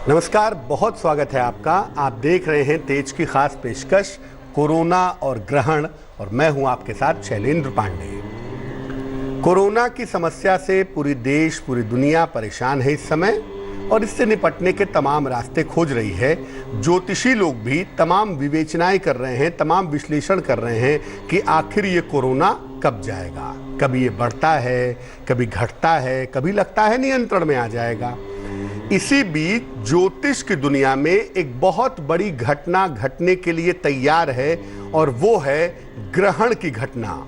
नमस्कार, बहुत स्वागत है आपका। आप देख रहे हैं तेज की खास पेशकश कोरोना और ग्रहण, और मैं हूं आपके साथ शैलेंद्र पांडे। कोरोना की समस्या से पूरी देश, पूरी दुनिया परेशान है इस समय, और इससे निपटने के तमाम रास्ते खोज रही है। ज्योतिषी लोग भी तमाम विवेचनाएं कर रहे हैं, तमाम विश्लेषण कर रहे हैं कि आखिर ये कोरोना कब जाएगा। कभी ये बढ़ता है, कभी घटता है, कभी लगता है नियंत्रण में आ जाएगा। इसी बीच ज्योतिष की दुनिया में एक बहुत बड़ी घटना घटने के लिए तैयार है, और वो है ग्रहण की घटना।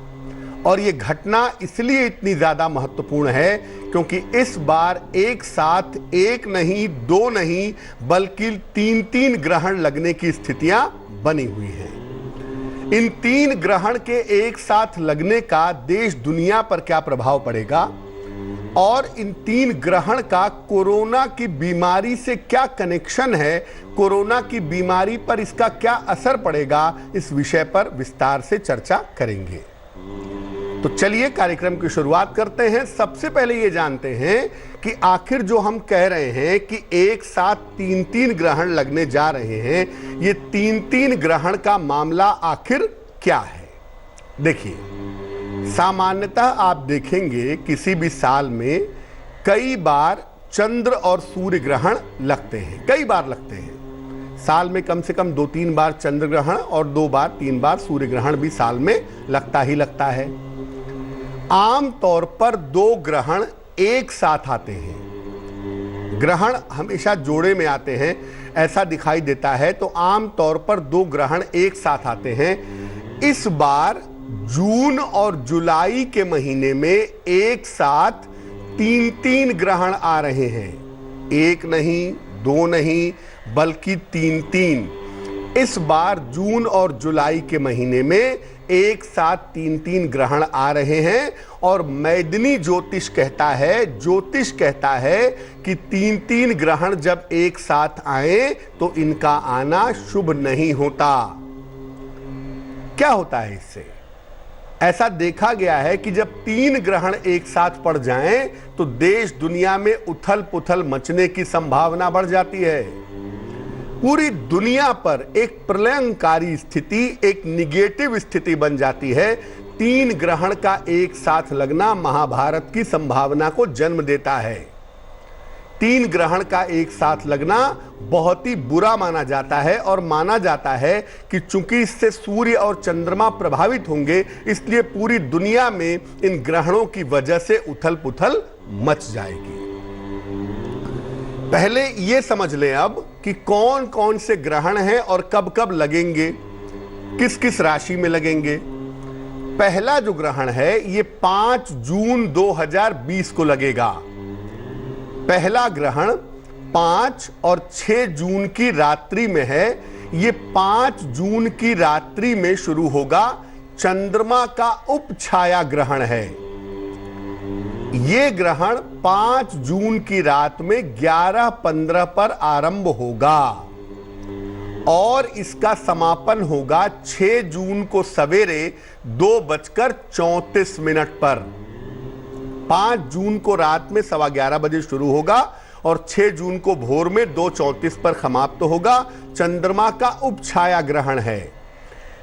और ये घटना इसलिए इतनी ज्यादा महत्वपूर्ण है क्योंकि इस बार एक साथ एक नहीं, दो नहीं, बल्कि तीन ग्रहण लगने की स्थितियां बनी हुई हैं। इन 3 ग्रहण के एक साथ लगने का देश दुनिया पर क्या प्रभाव पड़ेगा, और इन 3 ग्रहण का कोरोना की बीमारी से क्या कनेक्शन है, कोरोना की बीमारी पर इसका क्या असर पड़ेगा, इस विषय पर विस्तार से चर्चा करेंगे। तो चलिए कार्यक्रम की शुरुआत करते हैं। सबसे पहले ये जानते हैं कि आखिर जो हम कह रहे हैं कि एक साथ 3 ग्रहण लगने जा रहे हैं, ये 3 ग्रहण का मामला आखिर क्या है। देखिए, सामान्यतः आप देखेंगे किसी भी साल में कई बार चंद्र और सूर्य ग्रहण लगते हैं, कई बार लगते हैं। साल में कम से कम 2-3 बार चंद्र ग्रहण और 2-3 बार सूर्य ग्रहण भी साल में लगता ही लगता है। आम तौर पर 2 ग्रहण एक साथ आते हैं। ग्रहण हमेशा जोड़े में आते हैं, ऐसा दिखाई देता है। तो आम तौर पर 2 ग्रहण एक साथ आते हैं। इस बार जून और जुलाई के महीने में एक साथ 3 ग्रहण आ रहे हैं। एक नहीं, 2 नहीं, बल्कि 3। इस बार जून और जुलाई के महीने में एक साथ 3 ग्रहण आ रहे हैं। और मैदिनी ज्योतिष कहता है कि 3 ग्रहण जब एक साथ आए तो इनका आना शुभ नहीं होता। क्या होता है इससे? ऐसा देखा गया है कि जब 3 ग्रहण एक साथ पड़ जाएं तो देश दुनिया में उथल पुथल मचने की संभावना बढ़ जाती है। पूरी दुनिया पर एक प्रलयंकारी स्थिति, एक निगेटिव स्थिति बन जाती है। 3 ग्रहण का एक साथ लगना महाभारत की संभावना को जन्म देता है। 3 ग्रहण का एक साथ लगना बहुत ही बुरा माना जाता है, और माना जाता है कि चूंकि इससे सूर्य और चंद्रमा प्रभावित होंगे, इसलिए पूरी दुनिया में इन ग्रहणों की वजह से उथल पुथल मच जाएगी। पहले यह समझ लें अब कि कौन कौन से ग्रहण हैं और कब कब लगेंगे, किस किस राशि में लगेंगे। पहला जो ग्रहण है ये 5 जून 2020 को लगेगा। पहला ग्रहण 5 और 6 जून की रात्रि में है। ये 5 जून की रात्रि में शुरू होगा। चंद्रमा का उपछाया ग्रहण है। ये ग्रहण 5 जून की रात में 11:15 पर आरंभ होगा, और इसका समापन होगा 6 जून को सवेरे 2:34 पर। 5 जून को रात में 11:15 बजे शुरू होगा और 6 जून को भोर में 2:34 पर समाप्त होगा। चंद्रमा का उपछाया ग्रहण है।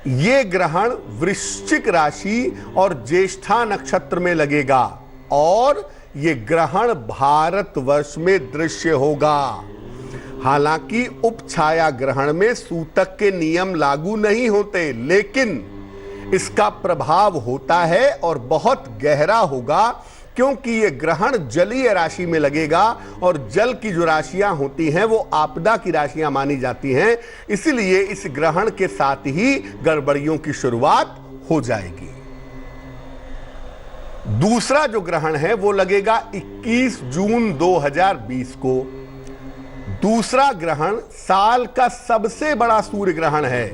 यह ग्रहण वृश्चिक राशि और ज्येष्ठा नक्षत्र में लगेगा, और यह ग्रहण भारतवर्ष में दृश्य होगा। हालांकि उपछाया ग्रहण में सूतक के नियम लागू नहीं होते, लेकिन इसका प्रभाव होता है और बहुत गहरा होगा, क्योंकि यह ग्रहण जलीय राशि में लगेगा, और जल की जो राशियां होती हैं वो आपदा की राशियां मानी जाती हैं। इसलिए इस ग्रहण के साथ ही गड़बड़ियों की शुरुआत हो जाएगी। दूसरा जो ग्रहण है वो लगेगा 21 जून 2020 को। दूसरा ग्रहण साल का सबसे बड़ा सूर्य ग्रहण है।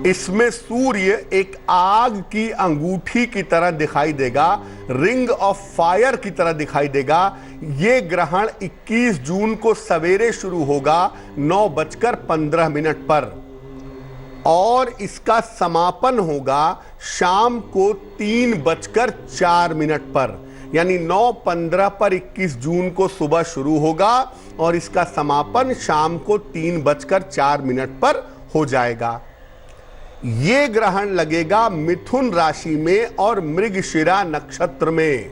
इसमें सूर्य एक आग की अंगूठी की तरह दिखाई देगा, रिंग ऑफ फायर की तरह दिखाई देगा। यह ग्रहण 21 जून को सवेरे शुरू होगा 9:15 पर, और इसका समापन होगा शाम को 3:04 पर। यानी 9-15 पर 21 जून को सुबह शुरू होगा और इसका समापन शाम को 3:04 पर हो जाएगा। ये ग्रहण लगेगा मिथुन राशि में और मृगशिरा नक्षत्र में।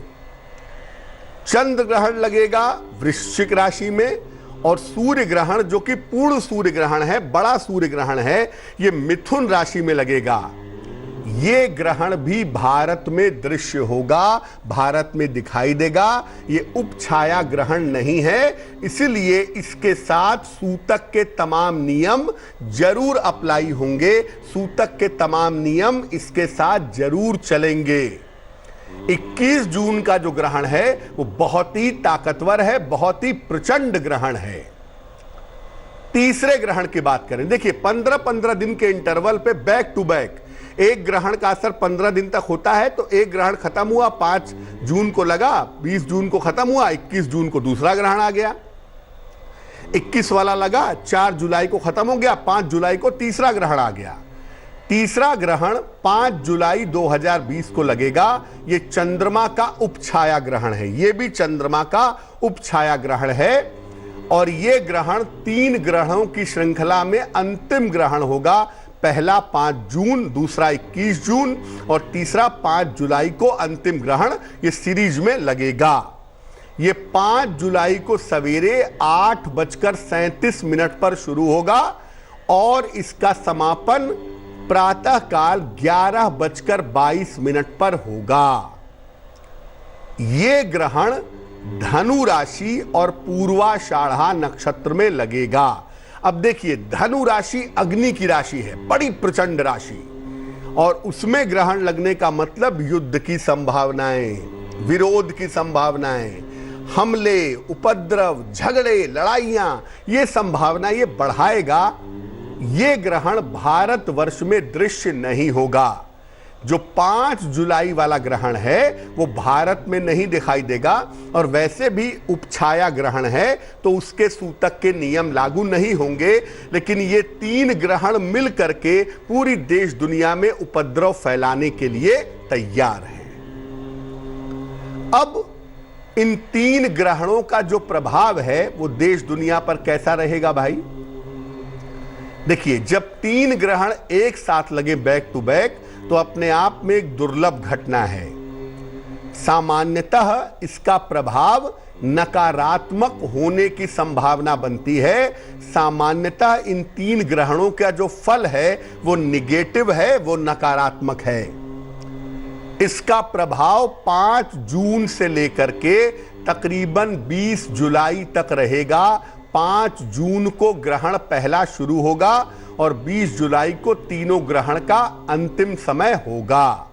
चंद्र ग्रहण लगेगा वृश्चिक राशि में और सूर्य ग्रहण, जो कि पूर्ण सूर्य ग्रहण है, बड़ा सूर्य ग्रहण है, ये मिथुन राशि में लगेगा। ये ग्रहण भी भारत में दृश्य होगा, भारत में दिखाई देगा। ये उपछाया ग्रहण नहीं है, इसलिए इसके साथ सूतक के तमाम नियम जरूर अप्लाई होंगे, सूतक के तमाम नियम इसके साथ जरूर चलेंगे। 21 जून का जो ग्रहण है वो बहुत ही ताकतवर है, बहुत ही प्रचंड ग्रहण है। तीसरे ग्रहण की बात करें, देखिए 15-15 दिन के इंटरवल पे बैक टू बैक एक ग्रहण का असर 15 दिन तक होता है। तो एक ग्रहण खत्म हुआ, 5 जून को लगा, 20 जून को खत्म हुआ, 21 जून को दूसरा ग्रहण आ गया। 21 वाला लगा, 4 जुलाई को खत्म हो गया, 5 जुलाई को तीसरा ग्रहण आ गया। तीसरा ग्रहण 5 जुलाई 2020 को लगेगा। ये चंद्रमा का उपछाया ग्रहण है, ये भी चंद्रमा का उपछाया ग्रहण है और ये ग्रहण 3 ग्रहणों की श्रृंखला में अंतिम ग्रहण होगा। पहला 5 जून, दूसरा 21 जून और तीसरा 5 जुलाई को अंतिम ग्रहण ये सीरीज में लगेगा। ये 5 जुलाई को सवेरे 8:37 पर शुरू होगा और इसका समापन प्रातः काल 11:22 पर होगा। ये ग्रहण धनु राशि और पूर्वाषाढ़ा नक्षत्र में लगेगा। अब देखिए, धनु राशि अग्नि की राशि है, बड़ी प्रचंड राशि, और उसमें ग्रहण लगने का मतलब युद्ध की संभावनाएं, विरोध की संभावनाएं, हमले, उपद्रव, झगड़े, लड़ाइयां, ये संभावना ये बढ़ाएगा। ये ग्रहण भारतवर्ष में दृश्य नहीं होगा। जो 5 जुलाई वाला ग्रहण है वो भारत में नहीं दिखाई देगा और वैसे भी उपछाया ग्रहण है तो उसके सूतक के नियम लागू नहीं होंगे। लेकिन ये 3 ग्रहण मिल करके पूरी देश दुनिया में उपद्रव फैलाने के लिए तैयार हैं। अब इन 3 ग्रहणों का जो प्रभाव है वो देश दुनिया पर कैसा रहेगा भाई? देखिए, जब 3 ग्रहण एक साथ लगे बैक टू बैक तो अपने आप में एक दुर्लभ घटना है। सामान्यतः इसका प्रभाव नकारात्मक होने की संभावना बनती है। सामान्यतः इन 3 ग्रहणों का जो फल है वो निगेटिव है, वो नकारात्मक है। इसका प्रभाव 5 जून से लेकर के तकरीबन 20 जुलाई तक रहेगा। 5 जून को ग्रहण पहला शुरू होगा और 20 जुलाई को तीनों ग्रहण का अंतिम समय होगा।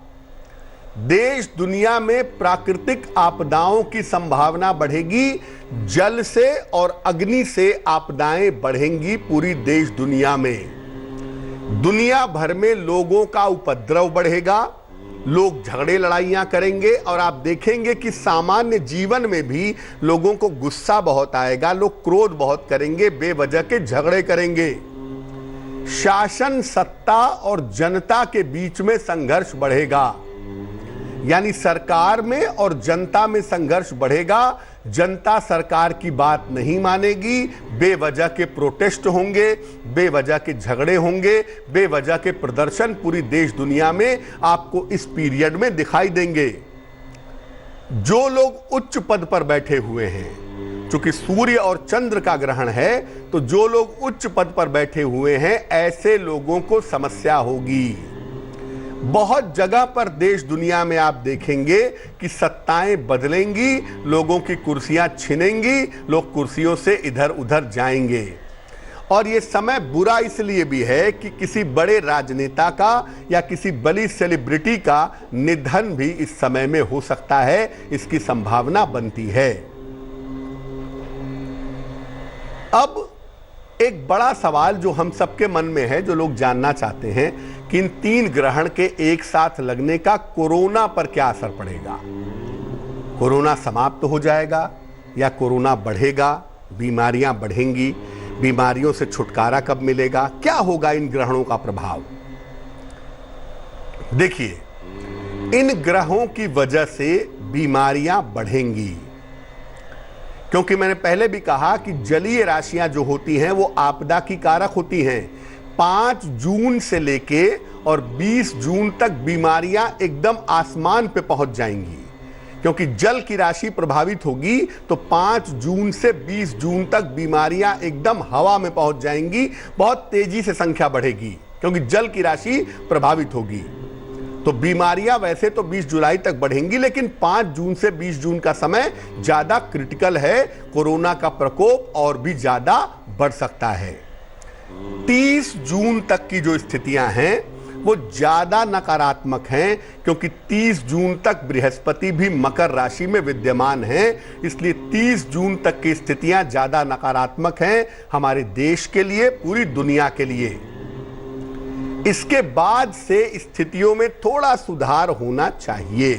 देश दुनिया में प्राकृतिक आपदाओं की संभावना बढ़ेगी। जल से और अग्नि से आपदाएं बढ़ेंगी पूरी देश दुनिया में। दुनिया भर में लोगों का उपद्रव बढ़ेगा, लोग झगड़े लड़ाइयां करेंगे और आप देखेंगे कि सामान्य जीवन में भी लोगों को गुस्सा बहुत आएगा, लोग क्रोध बहुत करेंगे, बेवजह के झगड़े करेंगे। शासन सत्ता और जनता के बीच में संघर्ष बढ़ेगा, यानी सरकार में और जनता में संघर्ष बढ़ेगा। जनता सरकार की बात नहीं मानेगी, बेवजह के प्रोटेस्ट होंगे, बेवजह के झगड़े होंगे, बेवजह के प्रदर्शन पूरी देश दुनिया में आपको इस पीरियड में दिखाई देंगे। जो लोग उच्च पद पर बैठे हुए हैं, चूंकि सूर्य और चंद्र का ग्रहण है, तो जो लोग उच्च पद पर बैठे हुए हैं ऐसे लोगों को समस्या होगी। बहुत जगह पर देश दुनिया में आप देखेंगे कि सत्ताएं बदलेंगी, लोगों की कुर्सियां छिनेंगी, लोग कुर्सियों से इधर उधर जाएंगे। और ये समय बुरा इसलिए भी है कि किसी बड़े राजनेता का या किसी बड़ी सेलिब्रिटी का निधन भी इस समय में हो सकता है, इसकी संभावना बनती है। अब एक बड़ा सवाल जो हम सबके मन में है, जो लोग जानना चाहते हैं कि इन 3 ग्रहण के एक साथ लगने का कोरोना पर क्या असर पड़ेगा? कोरोना समाप्त हो जाएगा या कोरोना बढ़ेगा? बीमारियां बढ़ेंगी? बीमारियों से छुटकारा कब मिलेगा? क्या होगा इन ग्रहणों का प्रभाव? देखिए, इन ग्रहों की वजह से बीमारियां बढ़ेंगी। क्योंकि मैंने पहले भी कहा कि जलीय राशियां जो होती हैं वो आपदा की कारक होती हैं। 5 जून से लेके और 20 जून तक बीमारियां एकदम आसमान पे पहुंच जाएंगी। क्योंकि जल की राशि प्रभावित होगी तो 5 जून से 20 जून तक बीमारियां एकदम हवा में पहुंच जाएंगी। बहुत तेजी से संख्या बढ़ेगी क्योंकि जल की राशि प्रभावित होगी। तो बीमारियां वैसे तो 20 जुलाई तक बढ़ेंगी, लेकिन 5 जून से 20 जून का समय ज्यादा क्रिटिकल है। कोरोना का प्रकोप और भी ज्यादा बढ़ सकता है। 30 जून तक की जो स्थितियां हैं वो ज्यादा नकारात्मक हैं, क्योंकि 30 जून तक बृहस्पति भी मकर राशि में विद्यमान हैं। इसलिए 30 जून तक की स्थितियां ज्यादा नकारात्मक हैं हमारे देश के लिए, पूरी दुनिया के लिए। इसके बाद से स्थितियों में थोड़ा सुधार होना चाहिए।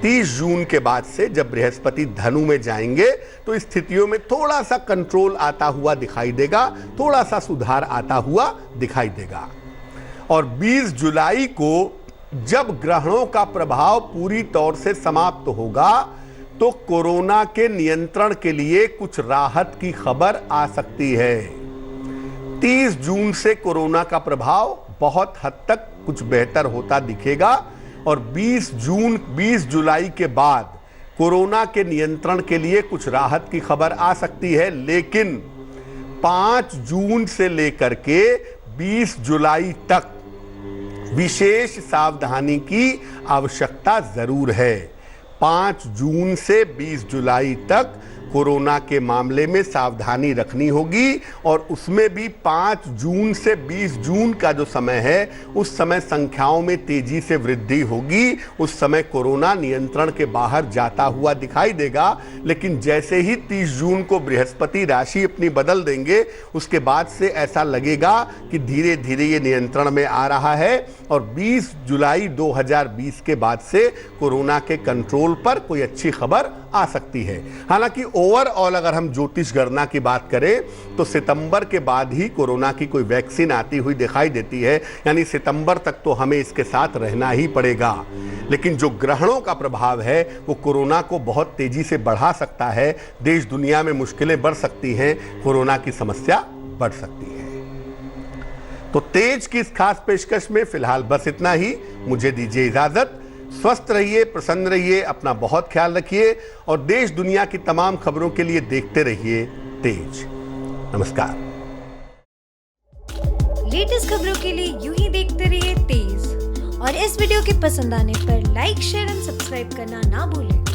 30 जून के बाद से जब बृहस्पति धनु में जाएंगे तो स्थितियों में थोड़ा सा कंट्रोल आता हुआ दिखाई देगा, थोड़ा सा सुधार आता हुआ दिखाई देगा। और 20 जुलाई को जब ग्रहणों का प्रभाव पूरी तौर से समाप्त होगा तो कोरोना के नियंत्रण के लिए कुछ राहत की खबर आ सकती है। 30 जून से कोरोना का प्रभाव बहुत हद तक कुछ बेहतर होता दिखेगा और 20 जुलाई के बाद कोरोना के नियंत्रण के लिए कुछ राहत की खबर आ सकती है। लेकिन 5 जून से लेकर के 20 जुलाई तक विशेष सावधानी की आवश्यकता जरूर है। 5 जून से 20 जुलाई तक कोरोना के मामले में सावधानी रखनी होगी और उसमें भी 5 जून से 20 जून का जो समय है उस समय संख्याओं में तेजी से वृद्धि होगी। उस समय कोरोना नियंत्रण के बाहर जाता हुआ दिखाई देगा। लेकिन जैसे ही 30 जून को बृहस्पति राशि अपनी बदल देंगे उसके बाद से ऐसा लगेगा कि धीरे धीरे ये नियंत्रण में आ रहा है और 20 जुलाई 2020 के बाद से कोरोना के कंट्रोल पर कोई अच्छी खबर आ सकती है। हालांकि ओवरऑल अगर हम ज्योतिष गणना की बात करें तो सितंबर के बाद ही कोरोना की कोई वैक्सीन आती हुई दिखाई देती है, यानी सितंबर तक तो हमें इसके साथ रहना ही पड़ेगा। लेकिन जो ग्रहणों का प्रभाव है वो कोरोना को बहुत तेजी से बढ़ा सकता है। देश दुनिया में मुश्किलें बढ़ सकती हैं, कोरोना की समस्या बढ़ सकती है। तो तेज की इस खास पेशकश में फिलहाल बस इतना ही। मुझे दीजिए इजाजत। स्वस्थ रहिए, प्रसन्न रहिए, अपना बहुत ख्याल रखिए और देश दुनिया की तमाम खबरों के लिए देखते रहिए तेज। नमस्कार। लेटेस्ट खबरों के लिए यूं ही देखते रहिए तेज और इस वीडियो के पसंद आने पर लाइक, शेयर एंड सब्सक्राइब करना ना भूलें।